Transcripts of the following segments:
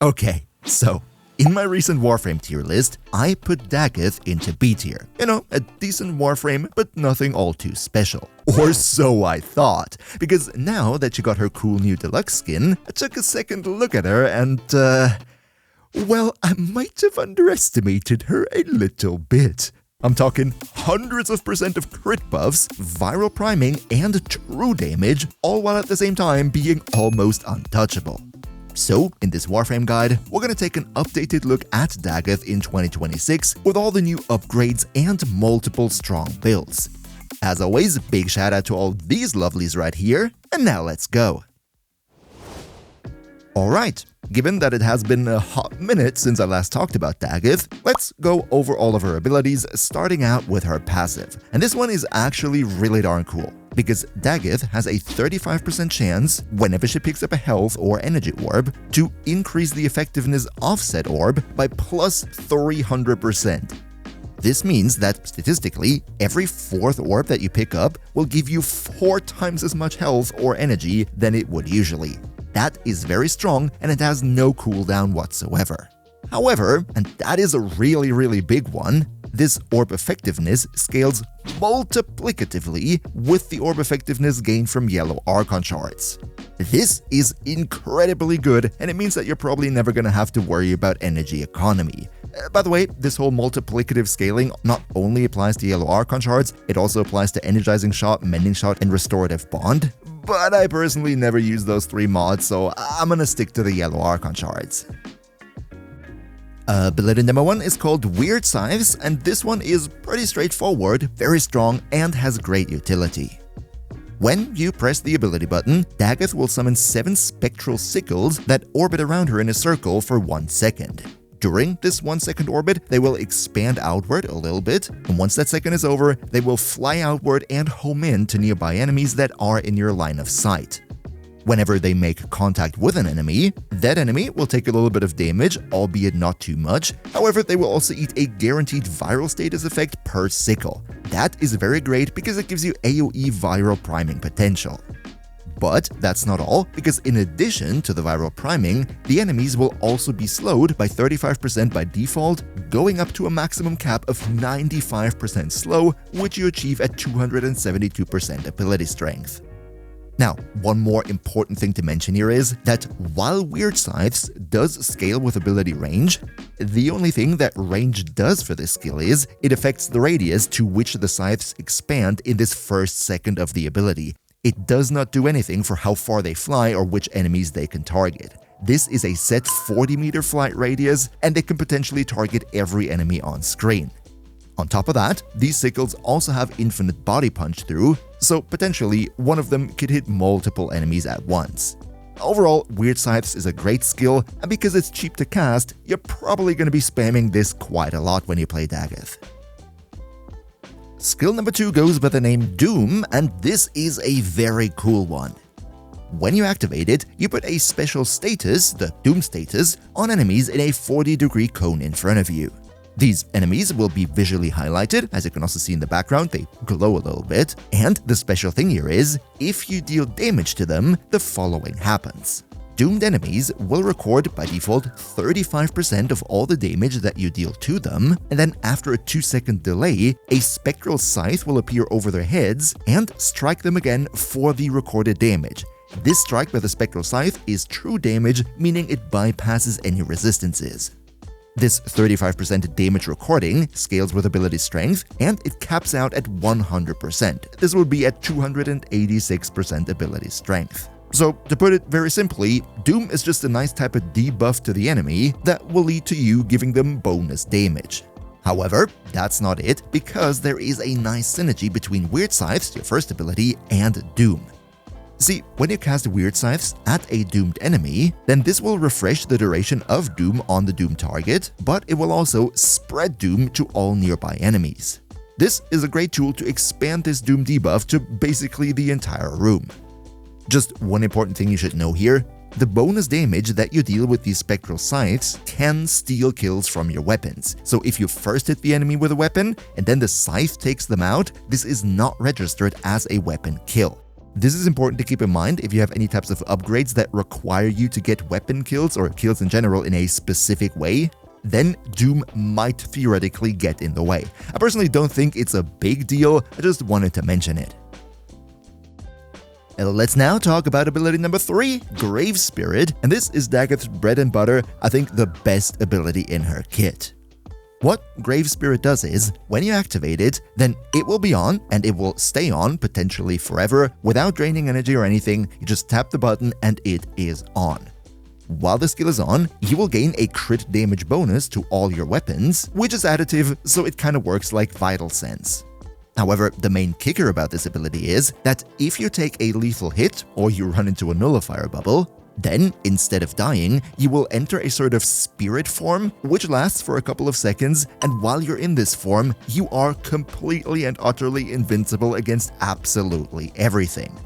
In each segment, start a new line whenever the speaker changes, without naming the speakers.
Okay, so in my recent Warframe tier list, I put Dagath into B tier. You know, a decent Warframe, but nothing all too special. Or so I thought, because now that she got her cool new deluxe skin, I took a second look at her and, well, I might have underestimated her a little bit. I'm talking hundreds of % of crit buffs, viral priming, and true damage, all while at the same time being almost untouchable. So, in this Warframe guide, we're gonna take an updated look at Dagath in 2026 with all the new upgrades and multiple strong builds. As always, big shout out to all these lovelies right here, and now let's go. Alright, given that it has been a hot minute since I last talked about Dagath, let's go over all of her abilities, starting out with her passive. And this one is actually really darn cool, because Dagath has a 35% chance, whenever she picks up a health or energy orb, to increase the effectiveness of said orb by plus 300%. This means that, statistically, every 4th orb that you pick up will give you 4 times as much health or energy than it would usually. That is very strong, and it has no cooldown whatsoever. However, and that is a really big one, this orb effectiveness scales multiplicatively with the orb effectiveness gained from yellow Archon Shards. This is incredibly good, and it means that you're probably never gonna have to worry about energy economy. By the way, this whole multiplicative scaling not only applies to yellow Archon Shards, it also applies to Energizing Shot, Mending Shot, and Restorative Bond. But I personally never use those 3 mods, so I'm gonna stick to the yellow Archon Shards. Ability number 1 is called Wyrd Scythes, and this one is pretty straightforward, very strong, and has great utility. When you press the ability button, Dagath will summon 7 spectral sickles that orbit around her in a circle for 1 second. During this 1 second orbit, they will expand outward a little bit, and once that second is over, they will fly outward and home in to nearby enemies that are in your line of sight. Whenever they make contact with an enemy, that enemy will take a little bit of damage, albeit not too much. However, they will also eat a guaranteed viral status effect per sickle. That is very great because it gives you AoE viral priming potential. But that's not all, because in addition to the viral priming, the enemies will also be slowed by 35% by default, going up to a maximum cap of 95% slow, which you achieve at 272% ability strength. Now, one more important thing to mention here is that while Wyrd Scythes does scale with ability range, the only thing that range does for this skill is it affects the radius to which the scythes expand in this first second of the ability. It does not do anything for how far they fly or which enemies they can target. This is a set 40-meter flight radius, and they can potentially target every enemy on screen. On top of that, these sickles also have infinite body punch through, so potentially one of them could hit multiple enemies at once. Overall, Wyrd Scythes is a great skill, and because it's cheap to cast, you're probably going to be spamming this quite a lot when you play Dagath. Skill number 2 goes by the name Doom, and this is a very cool one. When you activate it, you put a special status, the Doom status, on enemies in a 40-degree cone in front of you. These enemies will be visually highlighted, as you can also see in the background, they glow a little bit, and the special thing here is, if you deal damage to them, the following happens. Doomed enemies will record by default 35% of all the damage that you deal to them, and then after a 2-second delay, a spectral scythe will appear over their heads and strike them again for the recorded damage. This strike by the spectral scythe is true damage, meaning it bypasses any resistances. This 35% damage recording scales with ability strength, and it caps out at 100%. This would be at 286% ability strength. So, to put it very simply, Doom is just a nice type of debuff to the enemy that will lead to you giving them bonus damage. However, that's not it, because there is a nice synergy between Wyrd Scythes, your first ability, and Doom. See, when you cast Wyrd Scythes at a doomed enemy, then this will refresh the duration of Doom on the Doom target, but it will also spread Doom to all nearby enemies. This is a great tool to expand this Doom debuff to basically the entire room. Just one important thing you should know here, the bonus damage that you deal with these spectral scythes can steal kills from your weapons. So if you first hit the enemy with a weapon, and then the scythe takes them out, this is not registered as a weapon kill. This is important to keep in mind if you have any types of upgrades that require you to get weapon kills or kills in general in a specific way, then Doom might theoretically get in the way. I personally don't think it's a big deal, I just wanted to mention it. Let's now talk about ability number 3, Grave Spirit, and this is Dagath's bread and butter, I think the best ability in her kit. What Grave Spirit does is, when you activate it, then it will be on, and it will stay on, potentially forever, without draining energy or anything. You just tap the button and it is on. While the skill is on, you will gain a crit damage bonus to all your weapons, which is additive, so it kinda works like Vital Sense. However, the main kicker about this ability is that if you take a lethal hit or you run into a nullifier bubble, then, instead of dying, you will enter a sort of spirit form, which lasts for a couple of seconds, and while you're in this form, you are completely and utterly invincible against absolutely everything.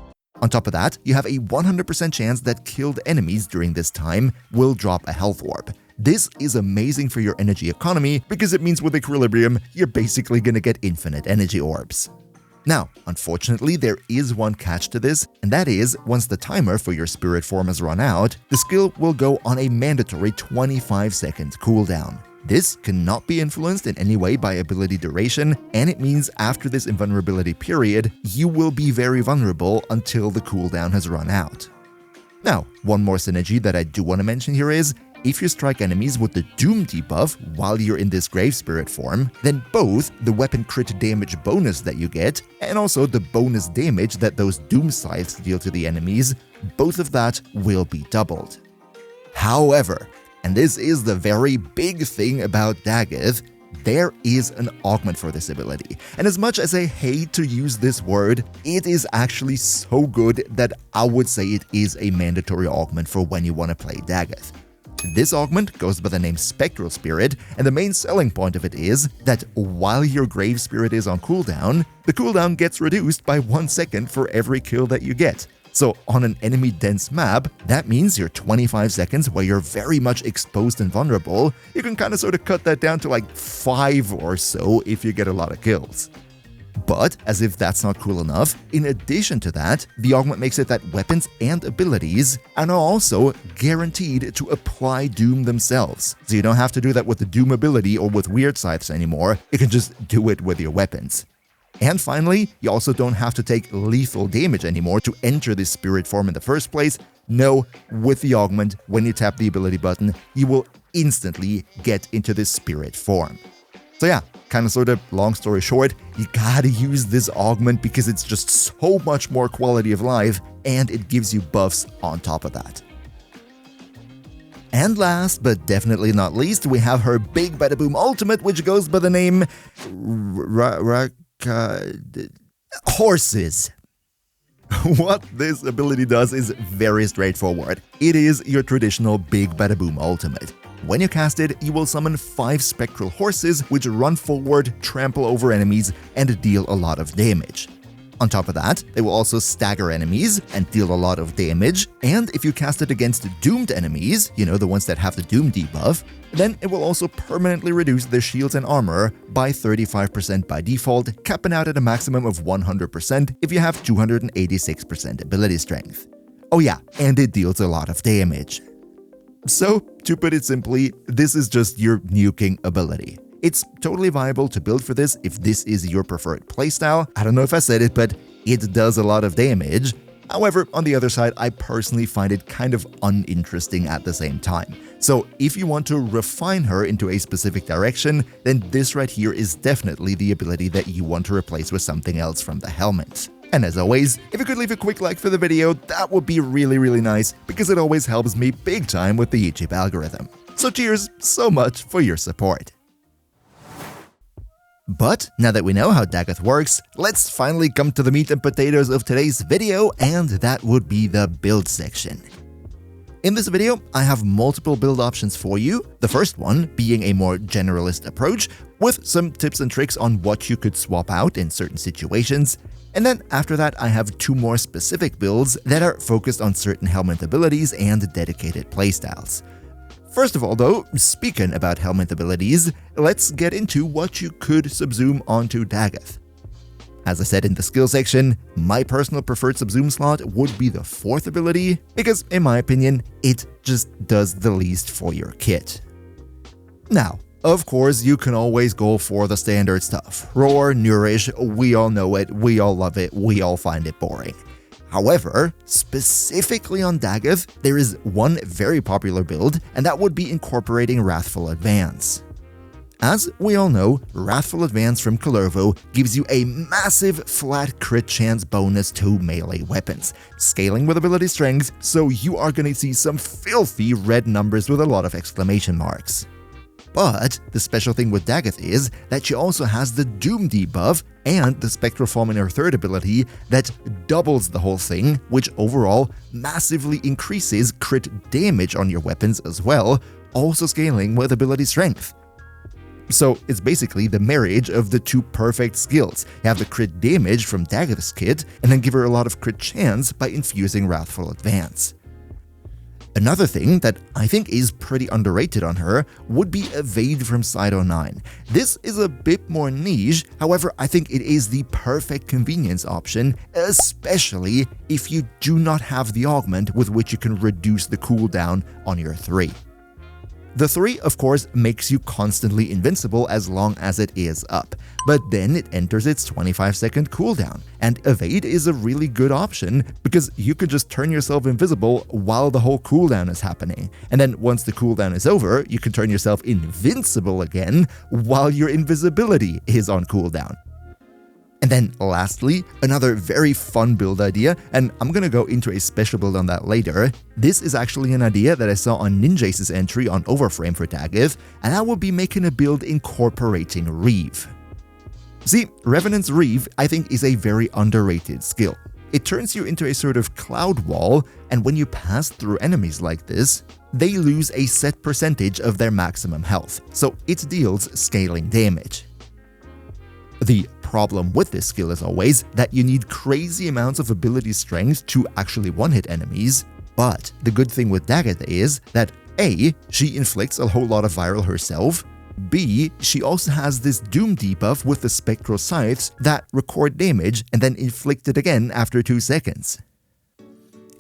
On top of that, you have a 100% chance that killed enemies during this time will drop a health orb. This is amazing for your energy economy because it means with Equilibrium, you're basically gonna get infinite energy orbs. Now, unfortunately, there is one catch to this, and that is, once the timer for your spirit form has run out, the skill will go on a mandatory 25-second cooldown. This cannot be influenced in any way by ability duration, and it means after this invulnerability period, you will be very vulnerable until the cooldown has run out. Now, one more synergy that I do want to mention here is, if you strike enemies with the Doom debuff while you're in this Grave Spirit form, then both the weapon crit damage bonus that you get and also the bonus damage that those Doom Scythes deal to the enemies, both of that will be doubled. However, and this is the very big thing about Dagath, there is an augment for this ability. And as much as I hate to use this word, it is actually so good that I would say it is a mandatory augment for when you want to play Dagath. This augment goes by the name Spectral Spirit, and the main selling point of it is that while your Grave Spirit is on cooldown, the cooldown gets reduced by 1 second for every kill that you get. So on an enemy-dense map, that means your 25 seconds where you're very much exposed and vulnerable, you can kind of sort of cut that down to like 5 or so if you get a lot of kills. But, as if that's not cool enough, in addition to that, the augment makes it that weapons and abilities are now also guaranteed to apply Doom themselves. So you don't have to do that with the Doom ability or with Weird Scythes anymore, you can just do it with your weapons. And finally, you also don't have to take lethal damage anymore to enter this spirit form in the first place. No, with the augment, when you tap the ability button, you will instantly get into this spirit form. So yeah, kind of sort of long story short, you gotta use this augment because it's just so much more quality of life and it gives you buffs on top of that. And last but definitely not least, we have her Big Bada Boom ultimate, which goes by the name Horses. What this ability does is very straightforward. It is your traditional Big Bada Boom ultimate. When you cast it, you will summon 5 spectral horses which run forward, trample over enemies, and deal a lot of damage. On top of that, they will also stagger enemies and deal a lot of damage, and if you cast it against doomed enemies, you know, the ones that have the Doom debuff, then it will also permanently reduce their shields and armor by 35% by default, capping out at a maximum of 100% if you have 286% ability strength. Oh yeah, and it deals a lot of damage. So, to put it simply, this is just your nuking ability. It's totally viable to build for this if this is your preferred playstyle. I don't know if I said it, but it does a lot of damage. However, on the other side, I personally find it kind of uninteresting at the same time. So if you want to refine her into a specific direction, then this right here is definitely the ability that you want to replace with something else from the Helminth. And as always, if you could leave a quick like for the video, that would be really nice because it always helps me big time with the YouTube algorithm. So cheers so much for your support. But now that we know how Dagath works, let's finally come to the meat and potatoes of today's video, and that would be the build section. In this video, I have multiple build options for you, the first one being a more generalist approach with some tips and tricks on what you could swap out in certain situations. And then after that, I have 2 more specific builds that are focused on certain Helminth abilities and dedicated playstyles. First of all though, speaking about Helminth abilities, let's get into what you could subsume onto Dagath. As I said in the skill section, my personal preferred subsume slot would be the 4th ability, because in my opinion, it just does the least for your kit. Now, of course, you can always go for the standard stuff. Roar, Nourish, we all know it, we all love it, we all find it boring. However, specifically on Dagath, there is one very popular build, and that would be incorporating Wrathful Advance. As we all know, Wrathful Advance from Kullervo gives you a massive flat crit chance bonus to melee weapons, scaling with ability strength, so you are going to see some filthy red numbers with a lot of exclamation marks. But the special thing with Dagath is that she also has the Doom debuff and the Spectral Form in her 3rd ability that doubles the whole thing, which overall massively increases crit damage on your weapons as well, also scaling with ability strength. So it's basically the marriage of the two perfect skills. You have the crit damage from Dagath's kit, and then give her a lot of crit chance by infusing Wrathful Advance. Another thing that I think is pretty underrated on her would be Evade from Side 09. This is a bit more niche, however I think it is the perfect convenience option, especially if you do not have the augment with which you can reduce the cooldown on your 3. The 3, of course, makes you constantly invincible as long as it is up, but then it enters its 25-second cooldown, and Evade is a really good option because you can just turn yourself invisible while the whole cooldown is happening, and then once the cooldown is over, you can turn yourself invincible again while your invisibility is on cooldown. And then lastly, another very fun build idea, and I'm gonna go into a special build on that later. This is actually an idea that I saw on Ninjace's entry on Warframe for Dagath, and I will be making a build incorporating Reeve. See, Revenant's Reeve I think is a very underrated skill. It turns you into a sort of cloud wall, and when you pass through enemies like this, they lose a set percentage of their maximum health, so it deals scaling damage. The problem with this skill is always that you need crazy amounts of ability strength to actually one-hit enemies, but the good thing with Dagath is that A, she inflicts a whole lot of viral herself, B, she also has this Doom debuff with the Spectral Scythes that record damage and then inflict it again after 2 seconds.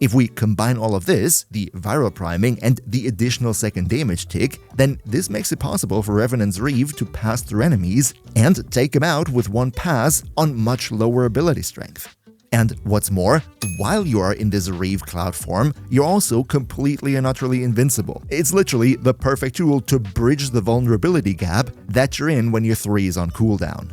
If we combine all of this, the viral priming and the additional second damage tick, then this makes it possible for Revenant's Reeve to pass through enemies and take them out with one pass on much lower ability strength. And what's more, while you are in this Reeve cloud form, you're also completely and utterly invincible. It's literally the perfect tool to bridge the vulnerability gap that you're in when your 3 is on cooldown.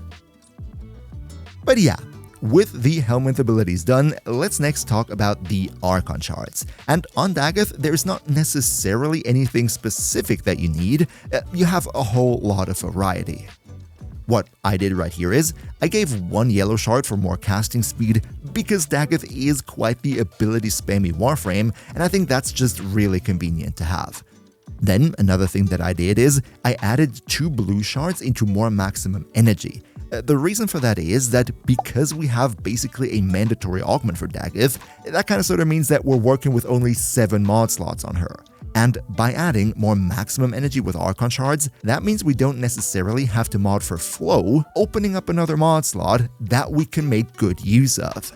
But yeah, with the Helminth abilities done, let's next talk about the Archon Shards. And on Dagath, there's not necessarily anything specific that you need, you have a whole lot of variety. What I did right here is, I gave 1 yellow shard for more casting speed because Dagath is quite the ability spammy Warframe, and I think that's just really convenient to have. Then another thing that I did is, I added 2 blue shards into more maximum energy. The reason for that is that because we have basically a mandatory augment for Dagath, that kind of sort of means that we're working with only 7 mod slots on her. And by adding more maximum energy with Archon Shards, that means we don't necessarily have to mod for Flow, opening up another mod slot that we can make good use of.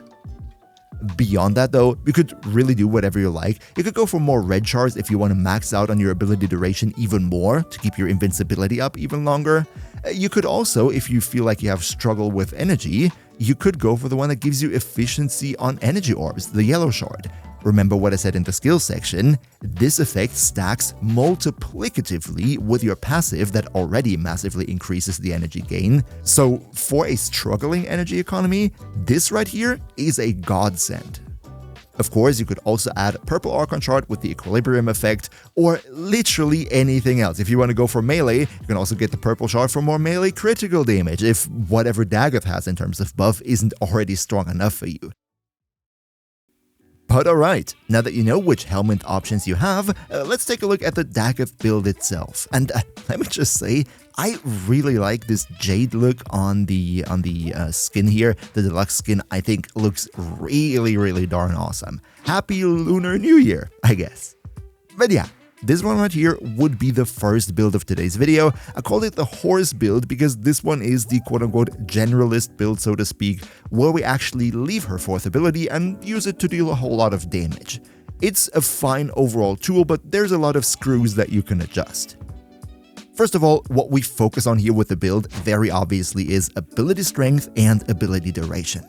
Beyond that though, you could really do whatever you like. You could go for more red shards if you want to max out on your ability duration even more to keep your invincibility up even longer. You could also, if you feel like you have struggle with energy, you could go for the one that gives you efficiency on energy orbs, the yellow shard. Remember what I said in the skills section? This effect stacks multiplicatively with your passive that already massively increases the energy gain. So for a struggling energy economy, this right here is a godsend. Of course, you could also add Purple Archon Shard with the Equilibrium effect, or literally anything else. If you want to go for melee, you can also get the Purple Shard for more melee critical damage, if whatever Dagath has in terms of buff isn't already strong enough for you. But alright, now that you know which Helminth options you have, let's take a look at the Dagath build itself. And let me just say, I really like this jade look on the skin here. The deluxe skin, I think, looks really darn awesome. Happy Lunar New Year, I guess. But yeah, This one right here would be the first build of today's video. I called it the horse build because this one is the quote-unquote generalist build, so to speak, where we actually leave her 4th ability and use it to deal a whole lot of damage. It's a fine overall tool, but there's a lot of screws that you can adjust. First of all, what we focus on here with the build very obviously is ability strength and ability duration.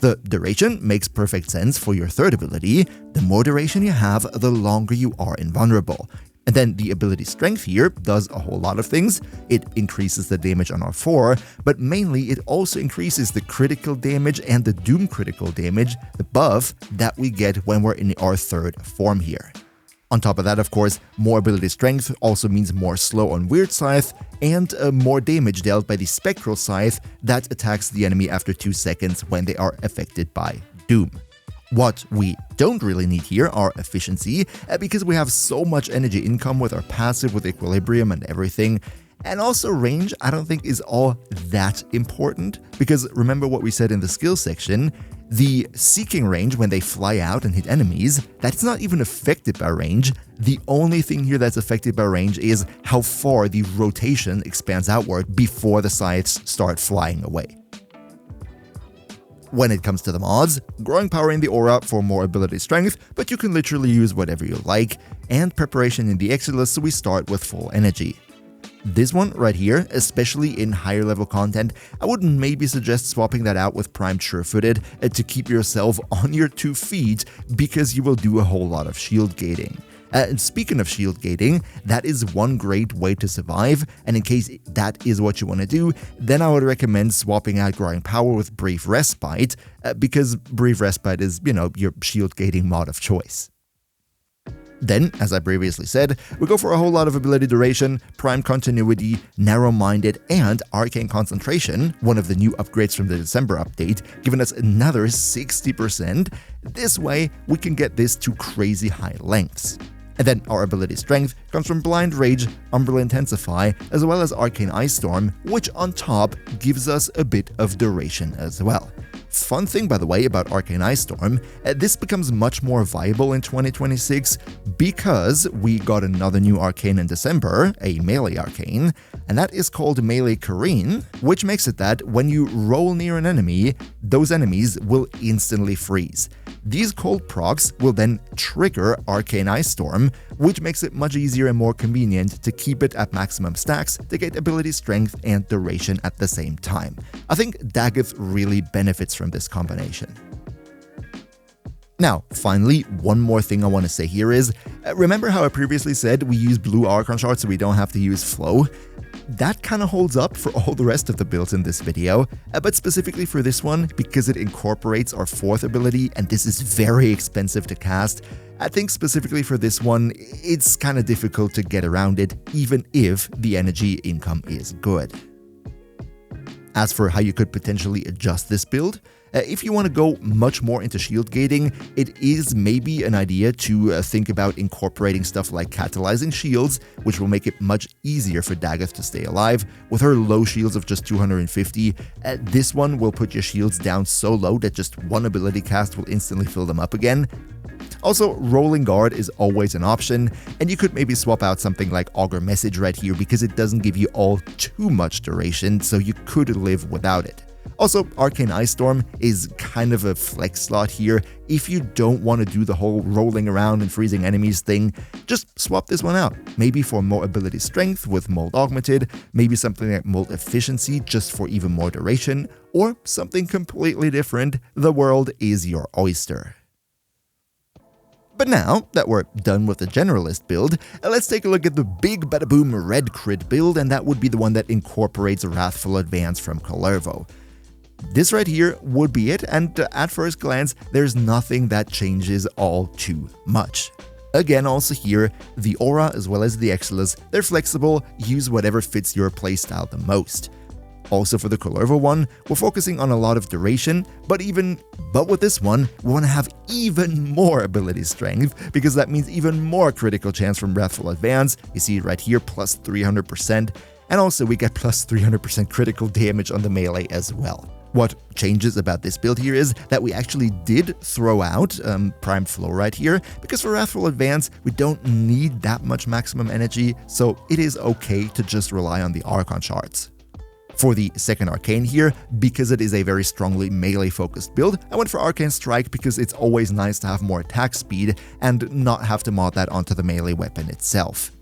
The duration makes perfect sense for your 3rd ability. The more duration you have, the longer you are invulnerable. And then the ability strength here does a whole lot of things. It increases the damage on our 4, but mainly it also increases the critical damage and the doom critical damage, the buff that we get when we're in our 3rd form here. On top of that, of course, more ability strength also means more slow on Wyrd Scythe and more damage dealt by the Spectral Scythe that attacks the enemy after 2 seconds when they are affected by Doom. What we don't really need here are efficiency, because we have so much energy income with our passive, with equilibrium and everything. And also range, I don't think is all that important, because remember what we said in the skills section, the seeking range when they fly out and hit enemies, that's not even affected by range. The only thing here that's affected by range is how far the rotation expands outward before the scythes start flying away. When it comes to the mods, growing power in the aura for more ability strength, but you can literally use whatever you like, and preparation in the Exilus so we start with full energy. This one right here, especially in higher level content, I would maybe suggest swapping that out with primed sure-footed to keep yourself on your 2 feet, because you will do a whole lot of shield gating. And speaking of shield gating, that is one great way to survive, and in case that is what you want to do, then I would recommend swapping out growing power with brief respite, because brief respite is, your shield gating mod of choice. Then, as I previously said, we go for a whole lot of ability duration, prime continuity, narrow-minded, and arcane concentration, one of the new upgrades from the December update, giving us another 60%. This way, we can get this to crazy high lengths. And then our ability strength comes from Blind Rage, Umbral Intensify, as well as Arcane Ice Storm, which on top gives us a bit of duration as well. Fun thing, by the way, about Arcane Ice Storm, this becomes much more viable in 2026 because we got another new arcane in December, a melee arcane, and that is called Melee Kareen, which makes it that when you roll near an enemy, those enemies will instantly freeze. These cold procs will then trigger Arcane Ice Storm, which makes it much easier and more convenient to keep it at maximum stacks to get ability strength and duration at the same time. I think Dagath really benefits from this combination. Now, finally, one more thing I want to say here is, remember how I previously said we use blue Archon Shards so we don't have to use Flow? That kind of holds up for all the rest of the builds in this video, but specifically for this one, because it incorporates our 4th ability and this is very expensive to cast, I think specifically for this one, it's kind of difficult to get around it, even if the energy income is good. As for how you could potentially adjust this build, if you want to go much more into shield gating, it is maybe an idea to think about incorporating stuff like catalyzing shields, which will make it much easier for Dagath to stay alive. With her low shields of just 250, this one will put your shields down so low that just one ability cast will instantly fill them up again. Also, Rolling Guard is always an option, and you could maybe swap out something like Augur Message right here because it doesn't give you all too much duration, so you could live without it. Also, Arcane Ice Storm is kind of a flex slot here. If you don't want to do the whole rolling around and freezing enemies thing, just swap this one out. Maybe for more ability strength with Mold Augmented, maybe something like Mold Efficiency just for even more duration, or something completely different. The world is your oyster. But now that we're done with the generalist build, let's take a look at the big bada boom red crit build, and that would be the one that incorporates Wrathful Advance from Kullervo. This right here would be it, and at first glance, there's nothing that changes all too much. Again, also here, the aura as well as the Exilus, they're flexible, use whatever fits your playstyle the most. Also for the Kullervo one, we're focusing on a lot of duration, but with this one, we want to have even more ability strength, because that means even more critical chance from Wrathful Advance. You see it right here, plus 300%, and also we get plus 300% critical damage on the melee as well. What changes about this build here is that we actually did throw out Primed Flow right here, because for Wrathful Advance, we don't need that much maximum energy, so it is okay to just rely on the Archon Shards. For the second Arcane here, because it is a very strongly melee-focused build, I went for Arcane Strike because it's always nice to have more attack speed and not have to mod that onto the melee weapon itself.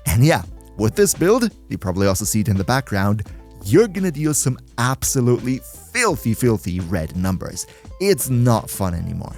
And yeah, with this build, you probably also see it in the background, you're gonna deal some absolutely filthy red numbers. It's not fun anymore.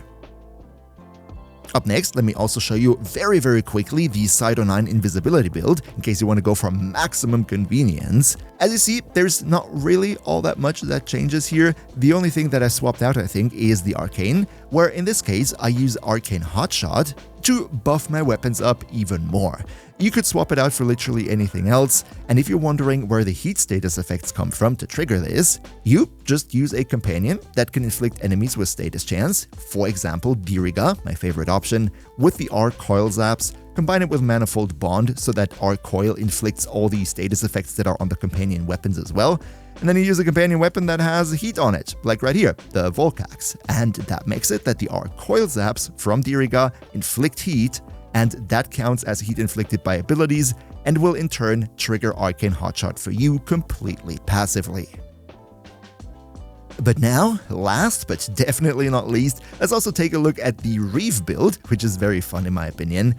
Up next, let me also show you very quickly the Side 09 invisibility build, in case you want to go for maximum convenience. As you see, there's not really all that much that changes here. The only thing that I swapped out, I think, is the Arcane, where in this case, I use Arcane Hotshot to buff my weapons up even more. You could swap it out for literally anything else, and if you're wondering where the heat status effects come from to trigger this, you just use a companion that can inflict enemies with status chance, for example Diriga, my favorite option, with the Arc Coil Zaps, combine it with Manifold Bond so that Arc Coil inflicts all the status effects that are on the companion weapons as well, and then you use a companion weapon that has heat on it, like right here, the Volcax, and that makes it that the Arc Coil Zaps from Diriga inflict heat, and that counts as heat inflicted by abilities and will in turn trigger Arcane Hotshot for you completely passively. But now, last but definitely not least, let's also take a look at the Reeve build, which is very fun in my opinion.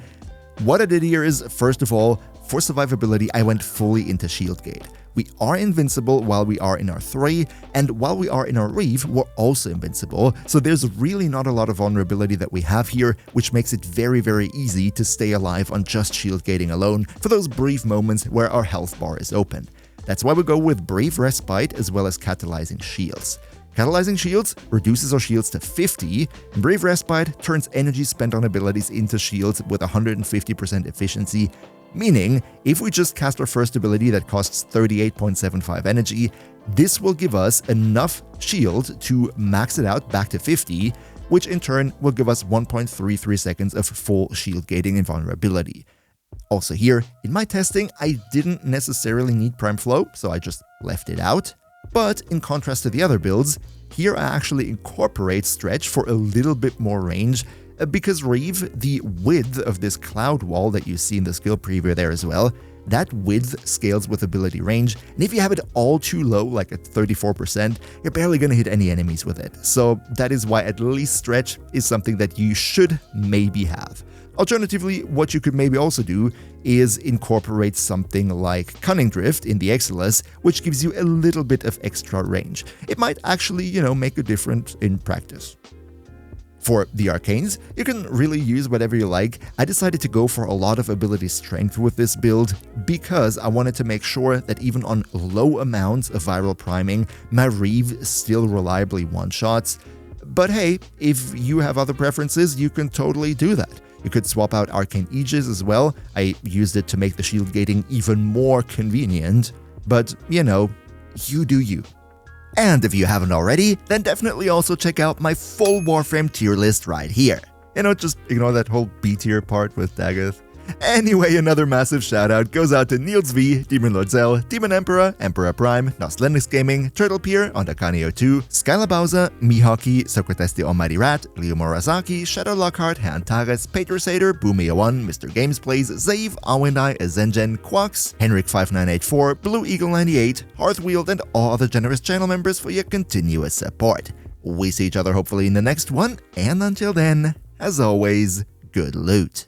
What I did here is, first of all, for survivability, I went fully into Shieldgate. We are invincible while we are in R3, and while we are in our Reeve, we're also invincible, so there's really not a lot of vulnerability that we have here, which makes it very easy to stay alive on just shield gating alone for those brief moments where our health bar is open. That's why we go with Brief Respite as well as Catalyzing Shields. Catalyzing Shields reduces our shields to 50, and Brief Respite turns energy spent on abilities into shields with 150% efficiency, meaning if we just cast our first ability that costs 38.75 energy, this will give us enough shield to max it out back to 50, which in turn will give us 1.33 seconds of full shield gating and vulnerability. Also here, in my testing, I didn't necessarily need Prime Flow, so I just left it out. But in contrast to the other builds, here I actually incorporate Stretch for a little bit more range, because Reeve, the width of this cloud wall that you see in the skill preview there as well, that width scales with ability range, and if you have it all too low, like at 34%, you're barely going to hit any enemies with it. So that is why at least Stretch is something that you should maybe have. Alternatively, what you could maybe also do is incorporate something like Cunning Drift in the Exilus, which gives you a little bit of extra range. It might actually, make a difference in practice. For the Arcanes, you can really use whatever you like. I decided to go for a lot of ability strength with this build because I wanted to make sure that even on low amounts of viral priming, my Reeve still reliably one-shots. But hey, if you have other preferences, you can totally do that. You could swap out Arcane Aegis as well. I used it to make the shield gating even more convenient. But, you do you. And if you haven't already, then definitely also check out my full Warframe tier list right here. Just ignore that whole B tier part with Dagath. Anyway, another massive shout out goes out to Niels V, Demon Lord Zell, Demon Emperor, Emperor Prime, Nos Linux Gaming, Turtle Pier, Ondakani02, Skyla Bowser, Mihawki, Socrates the Almighty Rat, Leo Morazaki, Shadow Lockhart, Han Tagas, Patrosator, Boomia1, Mr. Games Plays, Zave, Awendai, Azengen, Quax, Henrik5984, Blue Eagle 98, Hearthwield, and all other generous channel members for your continuous support. We see each other hopefully in the next one, and until then, as always, good loot.